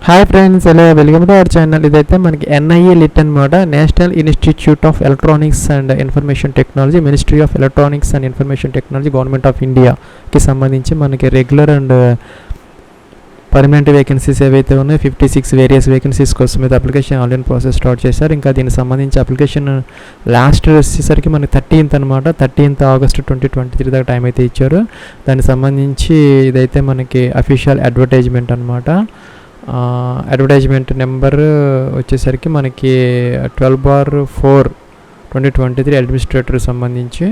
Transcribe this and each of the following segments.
Hi friends, ఎలా welcome to our channel. ఇదైతే మనకి NIELIT అనమాట, national institute of electronics and information technology, ministry of electronics and information technology, government of ఇండియాకి సంబంధించి మనకి regular and permanent vacancies ఏవైతే ఉన్నాయో 56 వేరియస్ వేకెన్సీస్ కోసం అయితే అప్లికేషన్ ఆన్లైన్ ప్రాసెస్ స్టార్ట్ చేశారు. ఇంకా దీనికి సంబంధించి అప్లికేషన్ లాస్ట్ వచ్చేసరికి మనకి 13th అనమాట, 13th ఆగస్ట్ 2023 దాకా టైం అయితే ఇచ్చారు. దానికి సంబంధించి ఇదైతే మనకి అఫీషియల్ అడ్వర్టైజ్మెంట్ అనమాట. అడ్వర్టైజ్మెంట్ నెంబర్ వచ్చేసరికి మనకి 12/4/2023 అడ్మినిస్ట్రేటర్ సంబంధించి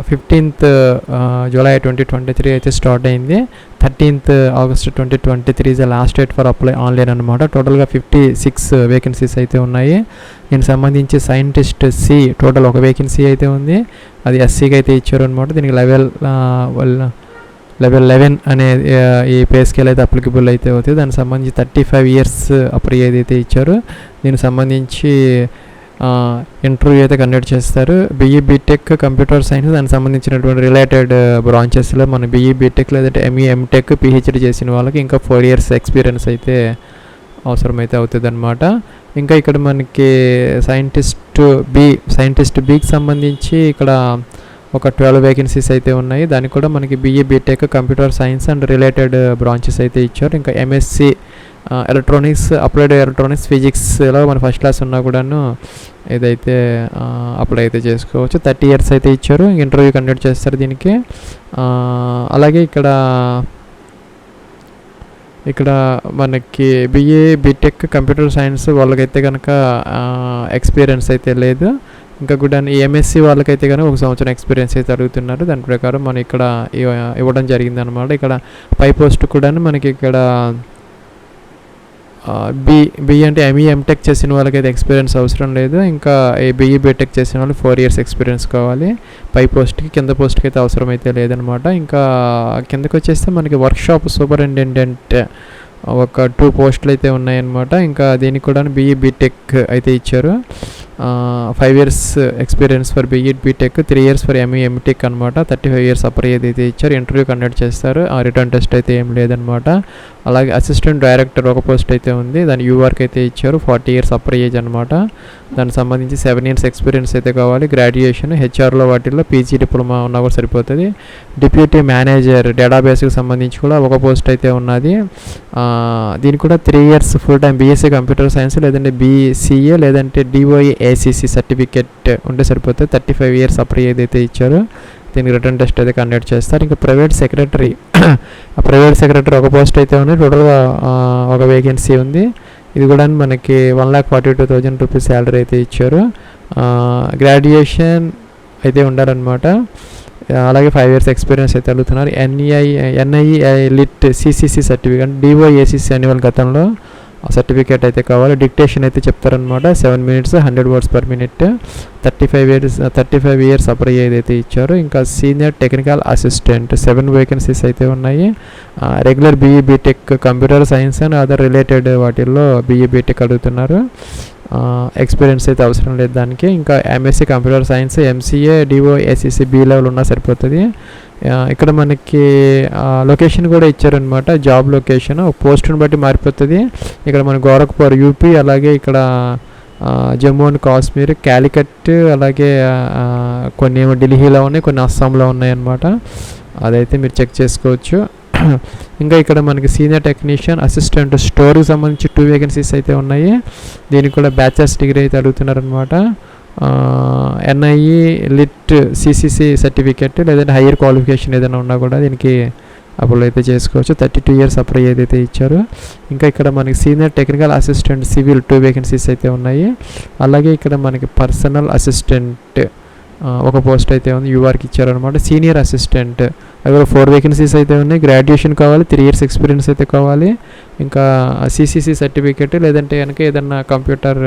15th జూలై 2023 అయితే స్టార్ట్ అయింది. 13th August 2023 is the last date for apply online అనమాట. టోటల్గా 56 వేకెన్సీస్ అయితే ఉన్నాయి. దీనికి సంబంధించి సైంటిస్ట్ సి టోటల్ ఒక వేకెన్సీ అయితే ఉంది, అది ఎస్సీకి అయితే ఇచ్చారు అనమాట. దీనికి లెవెల్ 11 అనే ఈ పే స్కేల్ అయితే అప్లికబుల్ అయితే అవుతుంది. దానికి సంబంధించి 35 years అప్పుడు ఏదైతే ఇచ్చారో దీనికి సంబంధించి ఇంటర్వ్యూ అయితే కండక్ట్ చేస్తారు. BE BTech కంప్యూటర్ సైన్స్, దానికి సంబంధించినటువంటి రిలేటెడ్ బ్రాంచెస్లో మన BE BTech లేదంటే ME MTech PhD చేసిన వాళ్ళకి ఇంకా 4 years ఎక్స్పీరియన్స్ అయితే అవసరమైతే అవుతుంది అనమాట. ఇంకా ఇక్కడ మనకి సైంటిస్ట్ బికి సంబంధించి ఇక్కడ ఒక 12 వేకెన్సీస్ అయితే ఉన్నాయి. దానికి కూడా మనకి BE BTech computer science and related branches అయితే ఇచ్చారు. ఇంకా MSc ఎలక్ట్రానిక్స్, అప్లైడ్ ఎలక్ట్రానిక్స్, ఫిజిక్స్లో మన ఫస్ట్ క్లాస్ ఉన్నా కూడాను ఏదైతే అప్లై అయితే చేసుకోవచ్చు. 30 years అయితే ఇచ్చారు. ఇంటర్వ్యూ కండక్ట్ చేస్తారు దీనికి. అలాగే ఇక్కడ మనకి BE BTech కంప్యూటర్ సైన్స్ వాళ్ళకైతే కనుక ఎక్స్పీరియన్స్ అయితే లేదు. ఇంకా కూడా ఈ MSc వాళ్ళకైతే కానీ 1 సంవత్సరం ఎక్స్పీరియన్స్ అయితే అడుగుతున్నారు. దాని ప్రకారం మనం ఇక్కడ ఇవ్వడం జరిగింది అనమాట. ఇక్కడ పై పోస్ట్ కూడా మనకి ఇక్కడ బి అంటే ME MTech చేసిన వాళ్ళకైతే ఎక్స్పీరియన్స్ అవసరం లేదు. ఇంకా ఈ BE BTech చేసిన వాళ్ళు 4 years ఎక్స్పీరియన్స్ కావాలి పై పోస్ట్కి. కింద పోస్ట్కి అయితే అవసరం అయితే లేదనమాట. ఇంకా కిందకి వచ్చేస్తే మనకి వర్క్షాప్ సూపరింటెండెంట్ ఒక 2 పోస్టులు అయితే ఉన్నాయన్నమాట. ఇంకా దీనికి కూడా BE BTech అయితే ఇచ్చారు. 5 years experience for BE BTech, 3 years for ME MTech అనమాట. 35 years అప్పర్ ఏదైతే ఇచ్చారు. ఇంటర్వ్యూ కండక్ట్ చేస్తారు. రిటర్న్ టెస్ట్ అయితే ఏం లేదనమాట. అలాగే అసిస్టెంట్ డైరెక్టర్ ఒక పోస్ట్ అయితే ఉంది, దాని యూఆర్కి అయితే ఇచ్చారు. 40 years అప్పర్ ఏజ్ అనమాట. దానికి సంబంధించి 7 years ఎక్స్పీరియన్స్ అయితే కావాలి. గ్రాడ్యుయేషన్ హెచ్ఆర్లో వాటిల్లో PG డిప్లొమా ఉన్నా కూడా సరిపోతుంది. డిప్యూటీ మేనేజర్ డేటాబేస్కి సంబంధించి కూడా ఒక పోస్ట్ అయితే ఉన్నది. దీనికి కూడా 3 years full time BSc computer science లేదంటే BCA లేదంటే DOE ACC సర్టిఫికేట్ ఉంటే సరిపోతుంది. 35 years అప్పుడు ఏదైతే ఇచ్చారో దీనికి రిటర్న్ టెస్ట్ అయితే కండక్ట్ చేస్తారు. ఇంకా ప్రైవేట్ సెక్రటరీ ఒక పోస్ట్ అయితే ఉంది. టోటల్గా ఒక వేకెన్సీ ఉంది. ఇది కూడా మనకి 1,42,000 రూపీస్ శాలరీ అయితే ఇచ్చారు. గ్రాడ్యుయేషన్ అయితే ఉండాలన్నమాట. అలాగే 5 years ఎక్స్పీరియన్స్ అయితే అడుగుతున్నారు. NIELIT CCC certificate, DOE ACC అనే వాళ్ళ గతంలో సర్టిఫికేట్ అయితే కావాలి. డిక్టేషన్ అయితే చెప్తారనమాట. 7 minutes 100 words per minute. 35 years అప్పుడు ఏదైతే ఇచ్చారో. ఇంకా సీనియర్ టెక్నికల్ అసిస్టెంట్ 7 వేకెన్సీస్ అయితే ఉన్నాయి. Regular BE BTech computer science and other related వాటిల్లో BE BTech అడుగుతున్నారు. ఎక్స్పీరియన్స్ అయితే అవసరం లేదు దానికి. ఇంకా MSc computer science, MCA DOE ACC B level ఉన్నా సరిపోతుంది. ఇక్కడ మనకి లొకేషన్ కూడా ఇచ్చారనమాట. జాబ్ లొకేషన్ పోస్ట్ని బట్టి మారిపోతుంది. ఇక్కడ మన గోరఖ్పూర్ UP, అలాగే ఇక్కడ జమ్మూ అండ్ కాశ్మీర్, క్యాలికట్, అలాగే కొన్ని ఏమో ఢిల్లీలో ఉన్నాయి, కొన్ని అస్సాంలో ఉన్నాయన్నమాట. అదైతే మీరు చెక్ చేసుకోవచ్చు. ఇంకా ఇక్కడ మనకి సీనియర్ టెక్నీషియన్ అసిస్టెంట్ స్టోర్కి సంబంధించి 2 వేకెన్సీస్ అయితే ఉన్నాయి. దీనికి కూడా బ్యాచిలర్స్ డిగ్రీ అయితే అడుగుతున్నారనమాట. NIELIT CCC సర్టిఫికేట్ లేదంటే హయ్యర్ క్వాలిఫికేషన్ ఏదైనా ఉన్నా కూడా దీనికి అప్లై అయితే చేసుకోవచ్చు. 32 years అప్లై ఏదైతే ఇచ్చారో. ఇంకా ఇక్కడ మనకి senior technical assistant civil 2 vacancies అయితే ఉన్నాయి. అలాగే ఇక్కడ మనకి పర్సనల్ అసిస్టెంట్ ఒక పోస్ట్ అయితే ఉంది, యూఆర్కి ఇచ్చారనమాట. సీనియర్ అసిస్టెంట్ అక్కడ 4 వేకెన్సీస్ అయితే ఉన్నాయి. గ్రాడ్యుయేషన్ కావాలి, 3 years ఎక్స్పీరియన్స్ అయితే కావాలి. ఇంకా CCC సర్టిఫికేట్ లేదంటే కనుక ఏదన్నా కంప్యూటర్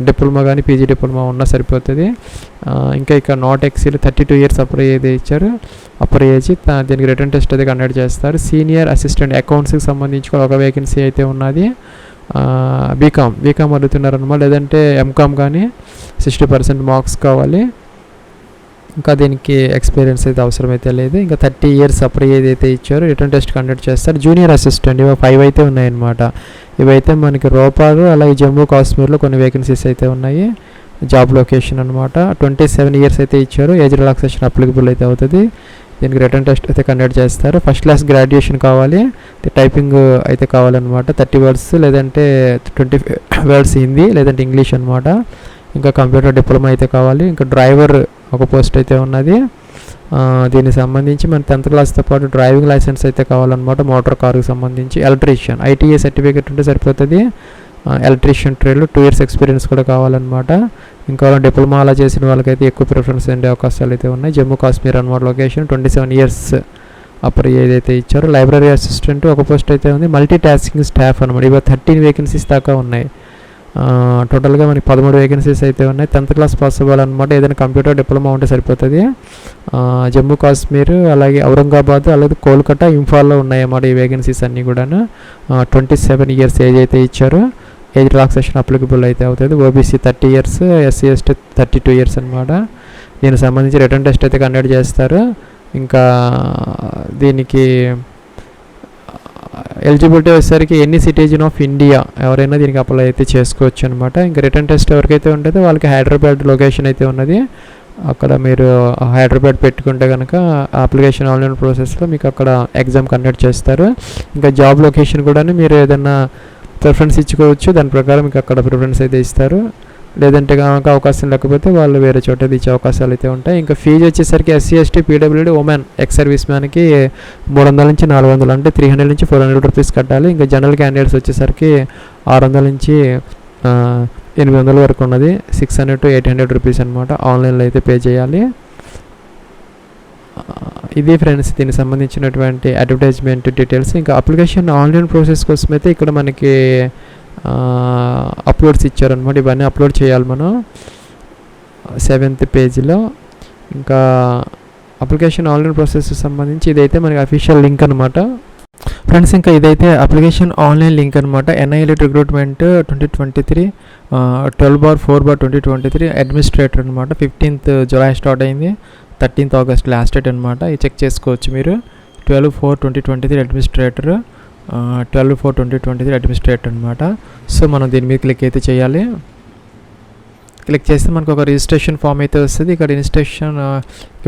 డిప్లొమా కానీ PG డిప్లొమా ఉన్నా సరిపోతుంది. ఇంకా ఇక్కడ నాట్ ఎక్సీల్ 32 years అప్పుడు ఏది ఇచ్చారు అప్పుడు ఏజ్. దీనికి రిటర్న్ టెస్ట్ అయితే కండక్ట్ చేస్తారు. సీనియర్ అసిస్టెంట్ అకౌంట్స్కి సంబంధించి ఒక వేకెన్సీ అయితే ఉన్నది. బీకామ్ అడుగుతున్నారనమాట. లేదంటే MCOM కానీ 60% మార్క్స్ కావాలి. ఇంకా దీనికి ఎక్స్పీరియన్స్ అయితే అవసరం అయితే లేదు. ఇంకా 30 years అప్పుడు ఏదైతే ఇచ్చారో రిటర్న్ టెస్ట్ కండక్ట్ చేస్తారు. జూనియర్ అసిస్టెంట్ ఇవి 5 అయితే ఉన్నాయన్నమాట. ఇవైతే మనకి రోపాడు అలాగే జమ్మూ కాశ్మీర్లో కొన్ని వేకెన్సీస్ అయితే ఉన్నాయి. జాబ్ లొకేషన్ అనమాట. 27 years అయితే ఇచ్చారు. ఏజ్ రిలాక్సేషన్ అప్లికబుల్ అయితే అవుతుంది. దీనికి రిటర్న్ టెస్ట్ అయితే కండక్ట్ చేస్తారు. ఫస్ట్ క్లాస్ గ్రాడ్యుయేషన్ కావాలి, టైపింగ్ అయితే కావాలన్నమాట. 30 words లేదంటే 20 words హిందీ లేదంటే ఇంగ్లీష్ అనమాట. ఇంకా కంప్యూటర్ డిప్లొమా అయితే కావాలి. ఇంకా డ్రైవర్ ఒక పోస్ట్ అయితే ఉన్నది. దీనికి సంబంధించి మన 10th క్లాస్తో పాటు డ్రైవింగ్ లైసెన్స్ అయితే కావాలన్నమాట. మోటార్ కారుకి సంబంధించి. ఎలక్ట్రీషియన్ ఐటీఏ సర్టిఫికేట్ ఉంటే సరిపోతుంది. ఎలక్ట్రీషియన్ ట్రేడ్లో 2 years ఎక్స్పీరియన్స్ కూడా కావాలన్నమాట. ఇంకా డిప్లొమా అలా చేసిన వాళ్ళకైతే ఎక్కువ ప్రిఫరెన్స్ ఉండే అవకాశాలు అయితే ఉన్నాయి. జమ్మూ కాశ్మీర్ అనమాట లొకేషన్. 27 years అప్పుడు ఏదైతే ఇచ్చారో. లైబ్రరీ అసిస్టెంట్ ఒక పోస్ట్ అయితే ఉంది. మల్టీ టాస్కింగ్ స్టాఫ్ అనమాట. ఇవి 13 vacancies దాకా ఉన్నాయి. టోటల్గా మనకి 13 vacancies అయితే ఉన్నాయి. 10th class పాస్ అవ్వాలన్నమాట. ఏదైనా కంప్యూటర్ డిప్లొమా ఉంటే సరిపోతుంది. జమ్మూ కాశ్మీర్ అలాగే ఔరంగాబాద్ అలాగే కోల్కతా ఇంఫాల్లో ఉన్నాయన్నమాట ఈ వేకెన్సీస్ అన్నీ కూడా. 27 years ఏజ్ అయితే ఇచ్చారు. ఏజ్ రిలాక్సేషన్ అప్లికబుల్ అయితే అవుతుంది. OBC 30 years, SC ST 32 years అనమాట. దీనికి సంబంధించి రిటర్న్ టెస్ట్ అయితే కండక్ట్ చేస్తారు. ఇంకా దీనికి ఎలిజిబిలిటీ వచ్చేసరికి ఎనీ సిటిజన్ ఆఫ్ ఇండియా ఎవరైనా దీనికి అప్లై అయితే చేసుకోవచ్చు అనమాట. ఇంకా రిటర్న్ టెస్ట్ ఎవరికైతే ఉంటుందో వాళ్ళకి హైదరాబాద్ లొకేషన్ అయితే ఉన్నది. అక్కడ మీరు హైదరాబాద్ పెట్టుకుంటే కనుక అప్లికేషన్ ఆన్లైన్ ప్రాసెస్లో మీకు అక్కడ ఎగ్జామ్ కండక్ట్ చేస్తారు. ఇంకా జాబ్ లొకేషన్ కూడా మీరు ఏదైనా ప్రిఫరెన్స్ ఇచ్చుకోవచ్చు. దాని ప్రకారం మీకు అక్కడ ప్రిఫరెన్స్ అయితే ఇస్తారు. లేదంటే కనుక అవకాశం లేకపోతే వాళ్ళు వేరే చోట ఇచ్చే అవకాశాలు అయితే ఉంటాయి. ఇంకా ఫీజు వచ్చేసరికి SC ST PWD women ex service మ్యాన్కి 300 నుంచి 400 అంటే 300 నుంచి 400 రూపీస్ కట్టాలి. ఇంకా జనరల్ క్యాండిడేట్స్ వచ్చేసరికి 600 నుంచి 800 వరకు ఉన్నది. 600 to 800 రూపీస్ అనమాట. ఆన్లైన్లో అయితే పే చేయాలి. ఇది ఫ్రెండ్స్ దీనికి సంబంధించినటువంటి అడ్వర్టైజ్మెంట్ డీటెయిల్స్. ఇంకా అప్లికేషన్ ఆన్లైన్ ప్రాసెస్ కోసం అయితే ఇక్కడ మనకి అప్లోడ్స్ ఇచ్చారనమాట. ఇవన్నీ అప్లోడ్ చేయాలి మనం 7th పేజీలో. ఇంకా అప్లికేషన్ ఆన్లైన్ ప్రాసెస్ సంబంధించి ఇదైతే మనకి అఫీషియల్ లింక్ అనమాట ఫ్రెండ్స్. ఇంకా ఇదైతే అప్లికేషన్ ఆన్లైన్ లింక్ అనమాట. NIELIT రిక్రూట్మెంట్ 2023 12/4/2023 అడ్మినిస్ట్రేటర్ అనమాట. 15th July స్టార్ట్ అయింది. 13th August లాస్ట్ డేట్ అనమాట. ఇది చెక్ చేసుకోవచ్చు మీరు. 12/4/2023 అడ్మినిస్ట్రేటర్, 12/4/2023 అడ్మినిస్ట్రేటర్ అనమాట. సో మనం దీని మీద క్లిక్ అయితే చేయాలి. క్లిక్ చేస్తే మనకు ఒక రిజిస్ట్రేషన్ ఫామ్ అయితే వస్తుంది. ఇక్కడ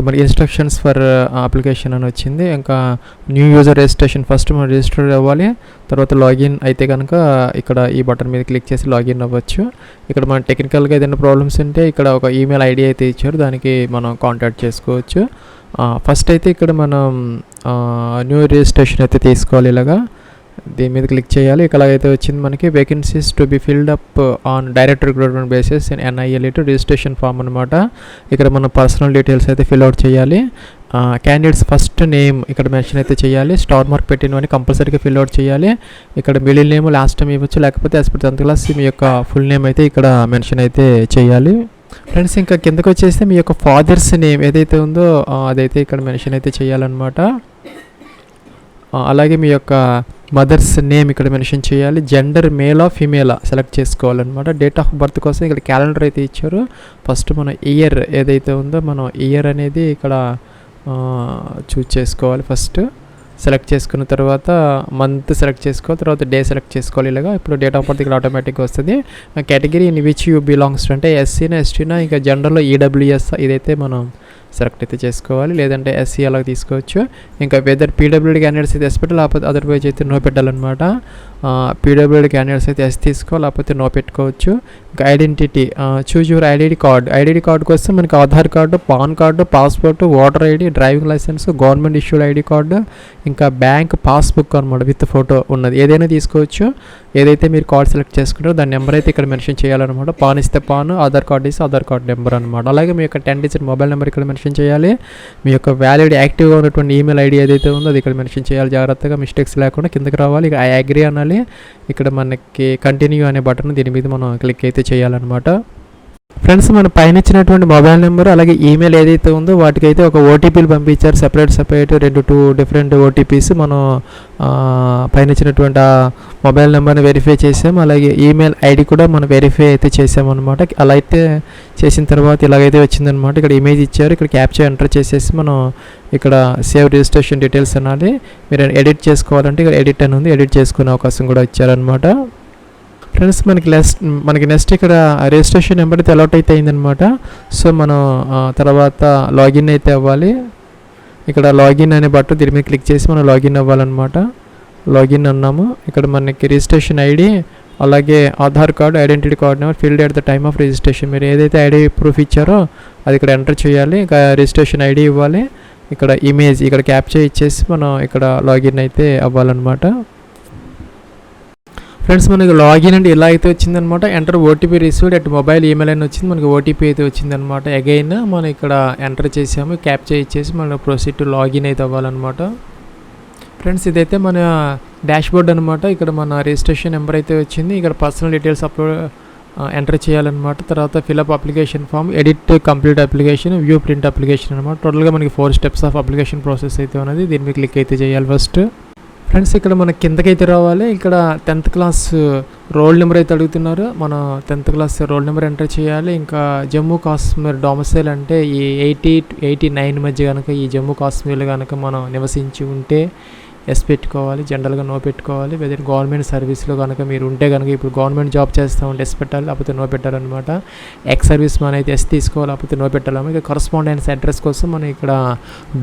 మన ఇన్స్ట్రక్షన్స్ ఫర్ అప్లికేషన్ అని వచ్చింది. ఇంకా న్యూ యూజర్ రిజిస్ట్రేషన్ ఫస్ట్ మనం రిజిస్టర్ అవ్వాలి. తర్వాత లాగిన్ అయితే కనుక ఇక్కడ ఈ బటన్ మీద క్లిక్ చేసి లాగిన్ అవ్వచ్చు. ఇక్కడ మన టెక్నికల్గా ఏదైనా ప్రాబ్లమ్స్ ఉంటే ఇక్కడ ఒక ఈమెయిల్ ఐడి అయితే ఇచ్చారు, దానికి మనం కాంటాక్ట్ చేసుకోవచ్చు. ఫస్ట్ అయితే ఇక్కడ మనం న్యూ రిజిస్ట్రేషన్ అయితే తీసుకోవాలి. ఇలాగా దీని మీద క్లిక్ చేయాలి. ఇక్కడ అయితే వచ్చింది మనకి vacancies to be filled up on direct recruitment basis in NIELIT registration form అనమాట. ఇక్కడ మన పర్సనల్ డీటెయిల్స్ అయితే ఫిల్ అవుట్ చేయాలి. క్యాండిడేట్స్ ఫస్ట్ నేమ్ ఇక్కడ మెన్షన్ అయితే చేయాలి. స్టార్ మార్క్ పెట్టినవని కంపల్సరీగా ఫిల్ అవుట్ చేయాలి. ఇక్కడ మిడిల్ నేమ్ లాస్ట్ టైం ఇవ్వచ్చు, లేకపోతే యాజ్ పర్ 10th class మీ యొక్క ఫుల్ నేమ్ అయితే ఇక్కడ మెన్షన్ అయితే చేయాలి ఫ్రెండ్స్. ఇంకా కిందకు వచ్చేస్తే మీ యొక్క ఫాదర్స్ నేమ్ ఏదైతే ఉందో అదైతే ఇక్కడ మెన్షన్ అయితే చేయాలన్నమాట. అలాగే మీ యొక్క మదర్స్ నేమ్ ఇక్కడ మెన్షన్ చేయాలి. జెండర్ మేలా ఫీమేలా సెలెక్ట్ చేసుకోవాలన్నమాట. డేట్ ఆఫ్ బర్త్ కోసం ఇక్కడ క్యాలెండర్ అయితే ఇచ్చారు. ఫస్ట్ మన ఇయర్ ఏదైతే ఉందో మనం ఇయర్ అనేది ఇక్కడ చూజ్ చేసుకోవాలి. ఫస్ట్ సెలెక్ట్ చేసుకున్న తర్వాత మంత్ సెలెక్ట్ చేసుకోవాలి, తర్వాత డే సెలెక్ట్ చేసుకోవాలి. ఇలాగా ఇప్పుడు డేట్ ఆఫ్ బర్త్ ఇక్కడ ఆటోమేటిక్గా వస్తుంది. Category in which you belongs అంటే ఎస్సీనా ఎస్టీనా, ఇంకా జనరల్లో EWS ఇదైతే మనం సెలెక్ట్ అయితే చేసుకోవాలి. లేదంటే SC అలాగ తీసుకోవచ్చు. ఇంకా వెదర్ PWD క్యాండిడేట్స్ అయితే ఎస్ పెట్టాలి, లేకపోతే అదర్వైజ్ అయితే నో పెట్టాలన్నమాట. PWD క్యాండిడేట్స్ అయితే ఎస్ తీసుకోవాలి, లేకపోతే నో పెట్టుకోవచ్చు. ఇంకా identity choose your identity card కోసం మనకి Aadhaar card, PAN card, passport, voter ID, driving licence, government issued ID card, ఇంకా బ్యాంక్ పాస్బుక్ అనమాట విత్ ఫోటో ఉన్నది ఏదైనా తీసుకోవచ్చు. ఏదైతే మీరు కార్డ్ సెలెక్ట్ చేసుకుంటారో దాని నెంబర్ అయితే ఇక్కడ మెన్షన్ చేయాలన్నమాట. పాన్ ఇస్తే పాన్, ఆధార్ కార్డు ఇస్తే ఆధార్ కార్డు నెంబర్ అనమాట. అలాగే మీ యొక్క 10 digit మొబైల్ నెంబర్ ఇక్కడ మెన్షన్ చేయాలి. మీ యొక్క వ్యాలిడ్ యాక్టివ్గా ఉన్నటువంటి ఈమెయిల్ ID ఏదైతే ఉందో అది ఇక్కడ మెన్షన్ చేయాలి. జాగ్రత్తగా మిస్టేక్స్ లేకుండా కిందకి రావాలి. ఇక ఐ అగ్రీ అనాలి. ఇక్కడ మనకి కంటిన్యూ అనే బటన్ దీని మీద మనం క్లిక్ అయితే చేయాలన్నమాట. ఫ్రెండ్స్ మన పైన ఇచ్చినటువంటి మొబైల్ నెంబర్ అలాగే ఈమెయిల్ ఏదైతే ఉందో వాటికైతే ఒక ఓటీపీలు పంపించారు, సెపరేట్ 2 డిఫరెంట్ ఓటీపీస్. మనం పైన ఇచ్చినటువంటి ఆ మొబైల్ నెంబర్ని వెరిఫై చేసాము, అలాగే ఈమెయిల్ ఐడి కూడా మనం వెరిఫై అయితే చేసామన్నమాట. అలా అయితే చేసిన తర్వాత ఇలాగైతే వచ్చిందనమాట. ఇక్కడ ఇమేజ్ ఇచ్చారు, ఇక్కడ క్యాప్చర్ ఎంటర్ చేసేసి మనం ఇక్కడ సేవ్ రిజిస్ట్రేషన్ డీటెయిల్స్ అనాలి. మీరు ఎడిట్ చేసుకోవాలంటే ఇక్కడ ఎడిట్ అని ఉంది, ఎడిట్ చేసుకునే అవకాశం కూడా ఇచ్చారనమాట. ఫ్రెండ్స్ మనకి నెక్స్ట్ ఇక్కడ రిజిస్ట్రేషన్ నెంబర్ అయితే అలౌట్ అయితే అయిందనమాట. సో మనం తర్వాత లాగిన్ అయితే అవ్వాలి. ఇక్కడ లాగిన్ అనే బటన్ దీని మీద క్లిక్ చేసి మనం లాగిన్ అవ్వాలన్నమాట. లాగిన్ అన్నాము. ఇక్కడ మనకి రిజిస్ట్రేషన్ ఐడి అలాగే Aadhaar card, identity card number filled at the time of registration. మీరు ఏదైతే ఐడి ప్రూఫ్ ఇచ్చారో అది ఇక్కడ ఎంటర్ చేయాలి. ఇంకా రిజిస్ట్రేషన్ ఐడి ఇవ్వాలి. ఇక్కడ ఇమేజ్ ఇక్కడ క్యాప్చర్ ఇచ్చేసి మనం ఇక్కడ లాగిన్ అయితే అవ్వాలన్నమాట. ఫ్రెండ్స్ మనకి లాగిన్ అంటే ఇలా అయితే వచ్చిందనమాట. Enter OTP received at mobile email అని వచ్చింది, మనకి ఓటీపీ అయితే వచ్చిందనమాట. అగైన్ మనం ఇక్కడ ఎంటర్ చేసాము, క్యాప్చర్ ఇచ్చేసి మనం ప్రొసీడ్ టు లాగిన్ అయితే అవ్వాలన్నమాట. ఫ్రెండ్స్ ఇదైతే మన డాష్బోర్డ్ అనమాట. ఇక్కడ మన రిజిస్ట్రేషన్ నెంబర్ అయితే వచ్చింది. ఇక్కడ పర్సనల్ డీటెయిల్స్ ఎంటర్ చేయాలన్నమాట. తర్వాత fill up application form, edit complete application, view print application అనమాట. టోటల్గా మనకి 4 స్టెప్స్ ఆఫ్ అప్లికేషన్ ప్రాసెస్ అయితే ఉన్నది. దీని మీద క్లిక్ అయితే చేయాలి ఫస్ట్. ఫ్రెండ్స్ ఇక్కడ మన కిందకైతే రావాలి. ఇక్కడ 10th క్లాస్ రోల్ నెంబర్ అయితే అడుగుతున్నారు. మన 10th class roll number enter చేయాలి. ఇంకా జమ్మూ కాశ్మీర్ డొమిసైల్ అంటే ఈ 80-89 మధ్య కనుక ఈ జమ్మూ కాశ్మీర్లో కనుక మనం నివసించి ఉంటే ఎస్ పెట్టుకోవాలి, జనరల్గా నో పెట్టుకోవాలి. వెదర్ గవర్నమెంట్ సర్వీస్లో కనుక మీరు ఉంటే కనుక ఇప్పుడు గవర్నమెంట్ జాబ్ చేస్తూ ఉంటే ఎస్ పెట్టాలి, లేకపోతే నో పెట్టాలన్నమాట. ఎక్స్ సర్వీస్ మన అయితే ఎస్ తీసుకోవాలి, లేకపోతే నో పెట్టాలి. ఇక కరస్పాండెన్స్ అడ్రస్ కోసం మనం ఇక్కడ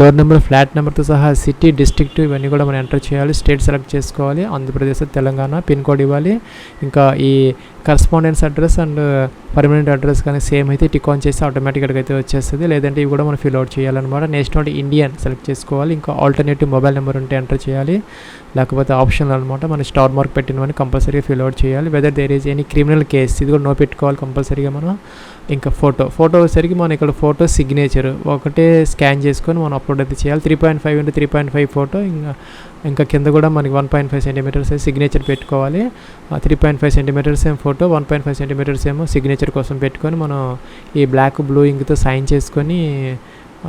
డోర్ నెంబర్, ఫ్లాట్ నెంబర్తో సహా సిటీ, డిస్ట్రిక్ట్ ఇవన్నీ కూడా మనం ఎంటర్ చేయాలి. స్టేట్ సెలెక్ట్ చేసుకోవాలి, ఆంధ్రప్రదేశ్, తెలంగాణ, పిన్ కోడ్ ఇవ్వాలి. ఇంకా ఈ correspondence address and permanent address కానీ సేమ్ అయితే టిక్ ఆన్ చేస్తే ఆటోమేటిక్గా అయితే వచ్చేస్తుంది. లేదంటే ఇవి కూడా మనం ఫిల్ అవుట్ చేయాలన్నమాట. నేషనాలిటీ ఇండియన్ సెలెక్ట్ చేసుకోవాలి. ఇంకా ఆల్టర్నేటివ్ మొబైల్ నెంబర్ ఉంటే ఎంటర్ చేయాలి, లేకపోతే ఆప్షనల్ అనమాట. మన స్టార్ మార్క్ పెట్టినవన్నీ కంపల్సరీగా ఫిల్ అవుట్ చేయాలి. Whether there is any criminal case ఇది కూడా నో పెట్టుకోవాలి కంపల్సరీగా మనం. ఇంకా ఫోటో వచ్చేసరికి మనం ఇక్కడ ఫోటో సిగ్నేచర్ ఒకటే స్కాన్ చేసుకొని మనం అప్లోడ్ అయితే చేయాలి. 3.5 × 3.5 ఫోటో. ఇంకా కింద కూడా మనకి 1.5 సెంటీమీటర్స్ సిగ్నేచర్ పెట్టుకోవాలి. 3.5 సెంటీమీటర్స్ ఏమో ఫోటో, 1.5 సెంటీమీటర్స్ ఏమో సిగ్నేచర్ కోసం పెట్టుకొని మనం ఈ బ్లాక్ బ్లూ ఇంక్తో సైన్ చేసుకొని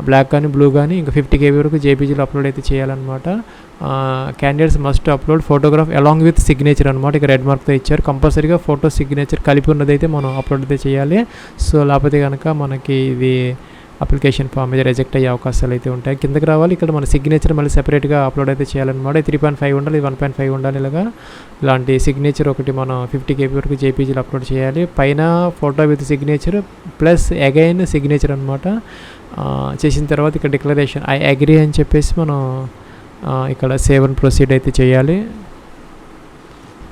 బ్లాక్ కానీ బ్లూ కానీ ఇంకా 50 KB వరకు జేపీజీలో అప్లోడ్ అయితే చేయాలన్నమాట. Candidates must upload photograph along with signature అనమాట. ఇక్కడ రెడ్ మార్క్తో ఇచ్చారు. కంపల్సరీగా ఫోటో సిగ్నేచర్ కలిపి ఉన్నదైతే మనం అప్లోడ్ అయితే చేయాలి. సో లేకపోతే కనుక మనకి ఇది అప్లికేషన్ ఫామ్ మీద రిజెక్ట్ అయ్యే అవకాశాలు అయితే ఉంటాయి. కిందకి రావాలి. ఇక్కడ మన సిగ్నేచర్ మళ్ళీ సెపరేట్గా అప్లోడ్ అయితే చేయాలన్నమాట. 3.5 ఉండాలి, 1.5 ఉండాలి. ఇలాంటి సిగ్నేచర్ ఒకటి మనం 50 KB వరకు జేపీజీలో అప్లోడ్ చేయాలి. పైన photo with signature plus again signature అనమాట. చేసిన తర్వాత ఇక్కడ డిక్లరేషన్ ఐ అగ్రీ అని చెప్పేసి మనం ఇక్కడ సేవ్ అండ్ ప్రొసీడ్ అయితే చేయాలి.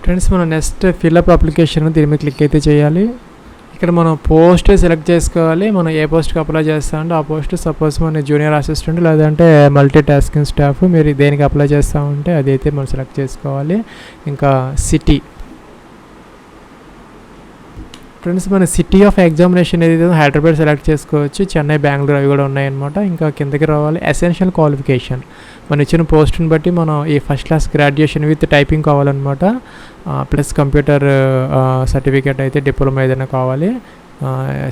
ఫ్రెండ్స్ మనం నెక్స్ట్ ఫిల్అప్ అప్లికేషన్ దీని మీద క్లిక్ అయితే చేయాలి. ఇక్కడ మనం పోస్ట్ సెలెక్ట్ చేసుకోవాలి. మనం ఏ పోస్ట్కి అప్లై చేస్తామంటే ఆ పోస్ట్ సపోజ్ మన జూనియర్ అసిస్టెంట్ లేదంటే మల్టీ టాస్కింగ్ స్టాఫ్ మీరు దేనికి అప్లై చేస్తూ ఉంటే అదైతే మనం సెలెక్ట్ చేసుకోవాలి. ఇంకా సిటీ ఫ్రెండ్స్ మన సిటీ ఆఫ్ ఎగ్జామినేషన్ ఏదైతే హైదరాబాద్ సెలెక్ట్ చేసుకోవచ్చు, చెన్నై, బెంగళూరు అవి కూడా ఉన్నాయన్నమాట. ఇంకా కిందకి రావాలి. ఎసెన్షియల్ క్వాలిఫికేషన్ మనం ఇచ్చిన పోస్ట్ని బట్టి మనం ఈ first class graduation with typing కావాలన్నమాట. ప్లస్ కంప్యూటర్ సర్టిఫికేట్ అయితే డిప్లొమా ఏదైనా కావాలి,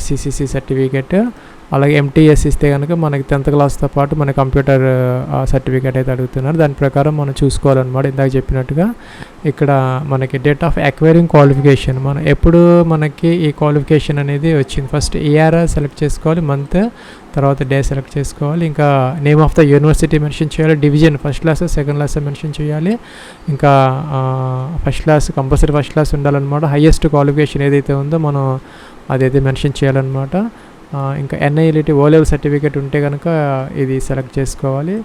సిసిసి సర్టిఫికేట్. అలాగే ఎంటీఎస్ ఇస్తే కనుక మనకి 10th క్లాస్తో పాటు మన కంప్యూటర్ సర్టిఫికేట్ అయితే అడుగుతున్నారు. దాని ప్రకారం మనం చూసుకోవాలన్నమాట. ఇందాక చెప్పినట్టుగా ఇక్కడ మనకి డేట్ ఆఫ్ అక్వైరింగ్ క్వాలిఫికేషన్ మనం ఎప్పుడు మనకి ఈ క్వాలిఫికేషన్ అనేది వచ్చింది ఫస్ట్ ఇయర్ సెలెక్ట్ చేసుకోవాలి, మంత్, తర్వాత డే సెలెక్ట్ చేసుకోవాలి. ఇంకా name of the university mention చేయాలి, division first class second class mention చేయాలి. ఇంకా first class compulsory first class ఉండాలన్నమాట. హైయెస్ట్ క్వాలిఫికేషన్ ఏదైతే ఉందో మనం అదైతే మెన్షన్ చేయాలన్నమాట. ఇంకా NIELIT O level సర్టిఫికేట్ ఉంటే కనుక ఇది సెలెక్ట్ చేసుకోవాలి,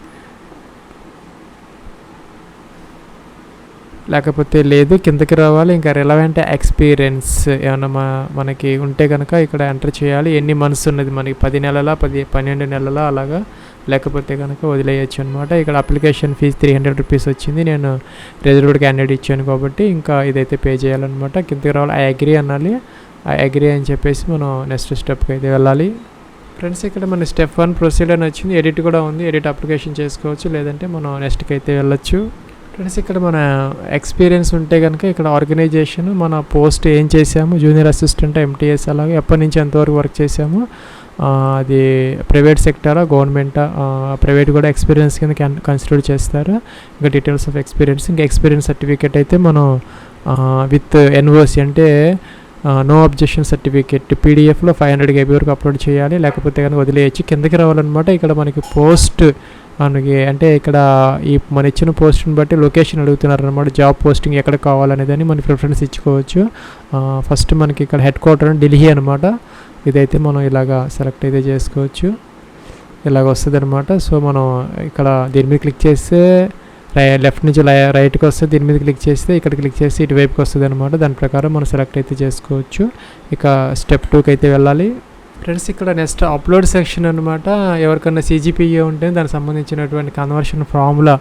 లేకపోతే లేదు. కిందకి రావాలి. ఇంకా రిలవెంట్ ఎక్స్పీరియన్స్ ఏమన్నా మనకి ఉంటే కనుక ఇక్కడ ఎంటర్ చేయాలి. ఎన్ని మంత్స్ ఉన్నది మనకి 10 నెలల 12 నెలల అలాగా, లేకపోతే కనుక వదిలేయచ్చు అనమాట. ఇక్కడ అప్లికేషన్ ఫీజు 300 రూపీస్ వచ్చింది. నేను రిజర్వ్డ్ క్యాండిడేట్ ఇచ్చాను కాబట్టి ఇంకా ఇదైతే పే చేయాలన్నమాట. కిందకి రావాలి. ఐ అగ్రీ అనాలి. ఐ అగ్రీ అని చెప్పేసి మనం నెక్స్ట్ స్టెప్కి అయితే వెళ్ళాలి. ఫ్రెండ్స్ ఇక్కడ మన స్టెప్ 1 ప్రొసీడ్ అని వచ్చింది. ఎడిట్ కూడా ఉంది. ఎడిట్ అప్లికేషన్ చేసుకోవచ్చు, లేదంటే మనం నెక్స్ట్కి అయితే వెళ్ళొచ్చు. ఫ్రెండ్స్ ఇక్కడ మన ఎక్స్పీరియన్స్ ఉంటే కనుక ఇక్కడ ఆర్గనైజేషన్ మన పోస్ట్ ఏం చేసాము, జూనియర్ అసిస్టెంట్ MTS, అలాగే ఎప్పటి నుంచి ఎంతవరకు వర్క్ చేసాము, అది ప్రైవేట్ సెక్టారా గవర్నమెంటా, ప్రైవేట్ కూడా ఎక్స్పీరియన్స్ కింద కన్సిడర్ చేస్తారు. ఇంకా డీటెయిల్స్ ఆఫ్ ఎక్స్పీరియన్స్, ఇంకా ఎక్స్పీరియన్స్ సర్టిఫికేట్ అయితే మనం విత్ NOC అంటే నో అబ్జెక్షన్ సర్టిఫికేట్ PDFలో 500 KB వరకు అప్లోడ్ చేయాలి, లేకపోతే కనుక వదిలేయచ్చు. కిందకి రావాలన్నమాట. ఇక్కడ మనకి పోస్ట్ మనకి అంటే ఇక్కడ ఈ మన ఇచ్చిన పోస్ట్ని బట్టి లొకేషన్ అడుగుతున్నారు అనమాట. జాబ్ పోస్టింగ్ ఎక్కడ కావాలనేదని మన ప్రిఫరెన్స్ ఇచ్చుకోవచ్చు. ఫస్ట్ మనకి ఇక్కడ హెడ్ క్వార్టర్ ఢిల్లీ అనమాట. ఇదైతే మనం ఇలాగా సెలెక్ట్ అయితే చేసుకోవచ్చు. ఇలాగ వస్తుంది అనమాట. సో మనం ఇక్కడ దీని మీద క్లిక్ చేస్తే లెఫ్ట్ నుంచి రైట్కి వస్తే దీని మీద క్లిక్ చేస్తే ఇక్కడ క్లిక్ చేసి ఇటువైపుకి వస్తుంది అనమాట. దాని ప్రకారం మనం సెలెక్ట్ అయితే చేసుకోవచ్చు. ఇక స్టెప్ 2కి అయితే వెళ్ళాలి. ఫ్రెండ్స్ ఇక్కడ నెక్స్ట్ అప్లోడ్ సెక్షన్ అనమాట. ఎవరికన్నా CGPA ఉంటే దానికి సంబంధించినటువంటి కన్వర్షన్ ఫార్ములా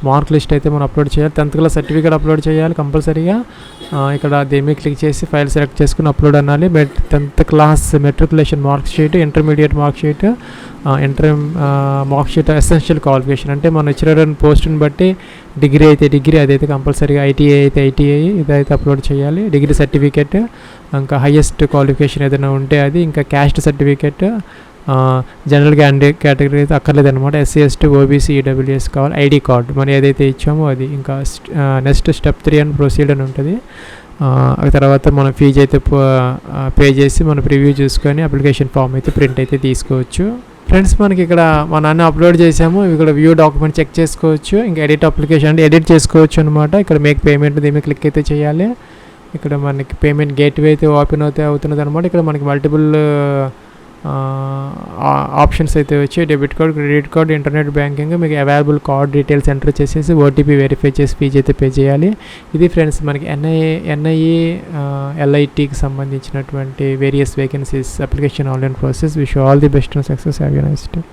మార్క్ లిస్ట్ అయితే మనం అప్లోడ్ చేయాలి. 10th క్లాస్ సర్టిఫికేట్ అప్లోడ్ చేయాలి కంపల్సరీగా. ఇక్కడ దీని మీద క్లిక్ చేసి ఫైల్ సెలెక్ట్ చేసుకుని అప్లోడ్ అనాలి. 10th class matriculation mark sheet, intermediate mark sheet, mark sheet, essential qualification అంటే మనం ఇచ్చిన పోస్ట్ని బట్టి డిగ్రీ అయితే డిగ్రీ, అదైతే కంపల్సరీగా ITI అయితే ITI ఇదైతే అప్లోడ్ చేయాలి. డిగ్రీ సర్టిఫికేట్, ఇంకా హైయెస్ట్ క్వాలిఫికేషన్ ఏదైనా ఉంటే అది, ఇంకా క్యాస్ట్ సర్టిఫికేట్, జనరల్ కేటగిరీ అయితే అక్కర్లేదు అనమాట. SC ST OBC EWS కావాలి. ID కార్డ్ మనం ఏదైతే ఇచ్చామో అది. ఇంకా నెక్స్ట్ స్టెప్ 3 అని ప్రొసీడ్ అని ఉంటుంది. ఆ తర్వాత మనం ఫీజు అయితే పే చేసి మనం ప్రివ్యూ చూసుకొని అప్లికేషన్ ఫామ్ అయితే ప్రింట్ అయితే తీసుకోవచ్చు. ఫ్రెండ్స్ మనకి ఇక్కడ మన అన్నీ అప్లోడ్ చేసాము. ఇక్కడ వ్యూ డాక్యుమెంట్ చెక్ చేసుకోవచ్చు. ఇంకా ఎడిట్ అప్లికేషన్ అంటే ఎడిట్ చేసుకోవచ్చు అనమాట. ఇక్కడ మేక్ పేమెంట్ దీని మీద క్లిక్ అయితే చేయాలి. ఇక్కడ మనకి పేమెంట్ గేట్వే అయితే ఓపెన్ అవుతున్నది అనమాట. ఇక్కడ మనకి మల్టిపుల్ ఆప్షన్స్ అయితే వచ్చి debit card, credit card, internet banking, మీకు అవైలబుల్ కార్డ్ డీటెయిల్స్ ఎంటర్ చేసేసి OTP వెరిఫై చేసి ఫీజు అయితే పే చేయాలి. ఇది ఫ్రెండ్స్ మనకి NIE LITకి సంబంధించినటువంటి various vacancies application online process. Wish all the best and success. Have a nice day.